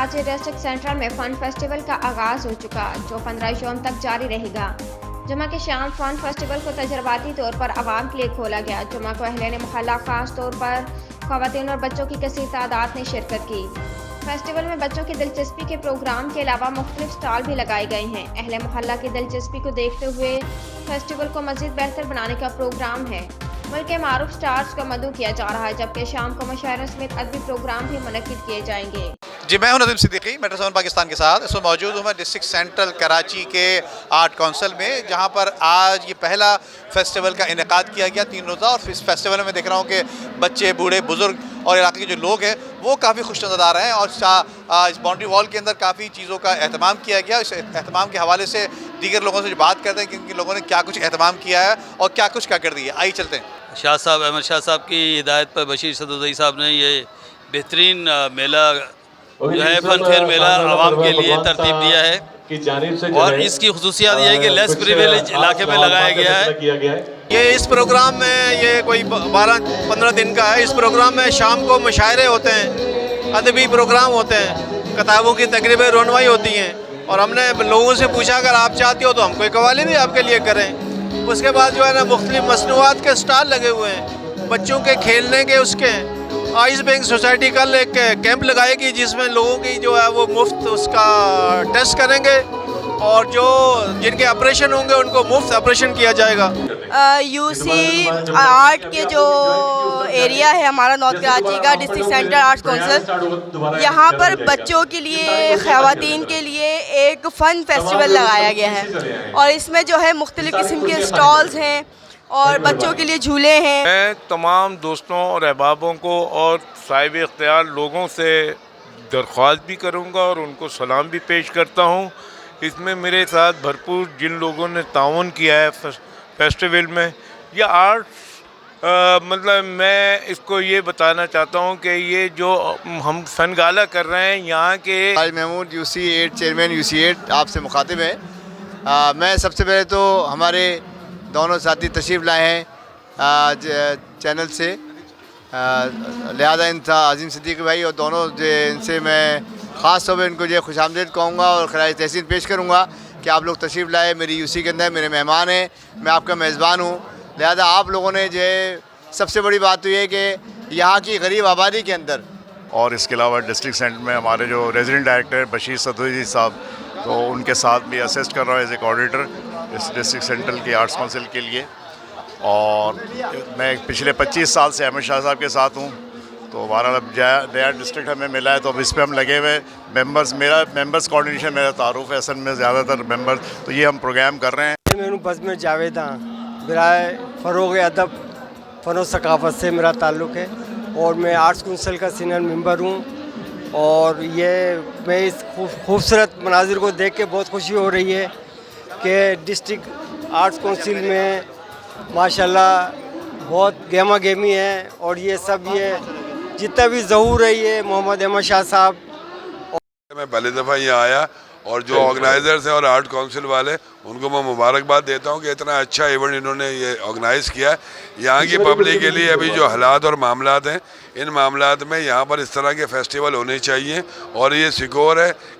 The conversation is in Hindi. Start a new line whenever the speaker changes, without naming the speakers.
कराची डिस्ट्रिक्ट सेंट्रल में फ़न फेस्टिवल का आगाज़ हो चुका, जो 15 जून तक जारी रहेगा। जुमा के शाम फ़न फेस्टिवल को तजर्बाती तौर पर आवाम के लिए खोला गया। जुमा को अहले मोहल्ला ख़ास तौर पर ख़वातीन और बच्चों की कसीर तादाद ने शिरकत की। फेस्टिवल में बच्चों की दिलचस्पी के प्रोग्राम के अलावा मुख्तलिफ स्टॉल भी लगाए गए हैं। अहले मोहल्ला की दिलचस्पी को देखते हुए फेस्टिवल को मज़ीद बेहतर बनाने का प्रोग्राम है। मुल्क के मारूफ स्टार्स को मदऊ किया जा रहा है, जबकि शाम को मुशायरे समेत अदबी प्रोग्राम भी मुनक्किद किए जाएंगे।
जी, मैं हूं नदीम सिद्दीकी, मेट्रो 7 पाकिस्तान के साथ। इसमें मौजूद हूं मैं डिस्ट्रिक्ट सेंट्रल कराची के आर्ट काउंसिल में, जहां पर आज ये पहला फेस्टिवल का इनेकाद किया गया 3 रोज़ा। और इस फेस्टिवल में देख रहा हूं कि बच्चे, बूढ़े, बुज़ुर्ग और इलाके के जो लोग हैं वो काफ़ी खुश नज़र आ रहे हैं। और इस बाउंड्री वॉल के अंदर काफ़ी चीज़ों का एहतमाम किया गया। इस एहतमाम के हवाले से दीगर लोगों से जो बात करते हैं कि किन लोगों ने क्या कुछ एहतमाम किया है और क्या कुछ क्या कर दिया। आइए चलते हैं।
शाह साहब, अहमद शाह साहब की हिदायत पर बशीर सदुदई साहब ने ये बेहतरीन मेला जो है फन फेयर मेला आवाम के लिए तरतीब दिया है। और इसकी खुसूसियात ये है कि लेस प्रिविलेज इलाके में लगाया गया है।
ये इस प्रोग्राम में ये कोई 12-15 दिन का है। इस प्रोग्राम में शाम को मुशायरे होते हैं, अदबी प्रोग्राम होते हैं, किताबों की तकरीबें रोनवाई होती हैं। और हमने लोगों से पूछा अगर आप चाहते हो तो हम कोई कवाली भी आपके लिए करें। उसके बाद जो है ना मुख्तलिफ मसनूआत के स्टॉल लगे हुए हैं, बच्चों के खेलने के। उसके आइस बैंक सोसाइटी कल एक कैंप लगाएगी जिसमें लोगों की जो है वो मुफ्त उसका टेस्ट करेंगे और जो जिनके ऑपरेशन होंगे उनको मुफ्त ऑपरेशन किया जाएगा।
यूसी आर्ट के जो एरिया है हमारा नॉर्थ कराची का डिस्ट्रिक्ट सेंटर आर्ट्स काउंसिल, यहाँ पर बच्चों के लिए, ख़वातीन के लिए एक फ़न फेस्टिवल लगाया गया है। और इसमें जो है मुख्तलिफ़ किस्म के स्टॉल्स हैं और बच्चों के लिए झूले हैं।
मैं तमाम दोस्तों और अहबाबों को और साहिब इख्तियार लोगों से दरख्वास्त भी करूँगा और उनको सलाम भी पेश करता हूँ। इसमें मेरे साथ भरपूर जिन लोगों ने ताउन किया है फेस्टिवल में, यह आर्ट मतलब मैं इसको ये बताना चाहता हूँ कि ये जो हम फ़न गाला कर रहे हैं यहाँ के
आज महमूद UC 8 चेयरमैन UC 8 आपसे मुखातिब है। मैं सबसे पहले तो हमारे दोनों साथी तशरीफ़ लाए हैं चैनल से, लिहाजा इनका अजीम सिद्दीकी भाई और दोनों इनसे मैं ख़ास तौर पर इनको जो खुशामदीद कहूँगा और खराज तहसीन पेश करूँगा कि आप लोग तशरीफ़ लाए, मेरी UC के अंदर मेरे मेहमान हैं, मैं आपका मेज़बान हूँ। लिहाजा आप लोगों ने जो सबसे बड़ी बात तो ये है कि यहाँ की गरीब आबादी के अंदर,
और इसके अलावा डिस्ट्रिक्ट सेंटर में हमारे जो रेजिडेंट डायरेक्टर बशीर सदुदई साहब, तो उनके साथ भी असिस्ट कर रहा हूँ एज ए कोऑर्डिनेटर इस डिस्ट्रिक्ट सेंट्रल की आर्ट्स काउंसिल के लिए। और मैं पिछले 25 साल से अहमद शाह साहब के साथ हूँ। तो हमारा अब नया डिस्ट्रिक्ट हमें मिला है तो अब इस पर हम लगे हुए मेंबर्स, मेरा मेंबर्स कोऑर्डिनेशन मेरा तारुफ है असल में ज़्यादातर मेंबर, तो ये हम प्रोग्राम कर रहे हैं।
मैं बज़्म जावेद हाँ, बराए फ़रोग़ अदब फ़न सकाफ़त से मेरा ताल्लुक़ है और मैं आर्ट्स काउंसिल का सीनियर मेंबर हूँ। और ये मैं इस खूबसूरत मनाजिर को देख के बहुत खुशी हो रही है कि डिस्ट्रिक्ट आर्ट्स काउंसिल में माशाल्लाह बहुत गेमा गेमी है। और ये सब ये जितना भी ज़हूर है ये मोहम्मद अहमद शाह साहब।
मैं पहली दफ़ा यहाँ आया और जो ऑर्गेनाइज़र्स हैं और आर्ट काउंसिल वाले उनको मैं मुबारकबाद देता हूँ कि इतना अच्छा इवेंट इन्होंने ये ऑर्गेनाइज़ किया है। यहाँ की पब्लिक के लिए अभी जो हालात और मामलात हैं, इन मामलात में यहाँ पर इस तरह के फेस्टिवल होने चाहिए। और ये सिक्योर है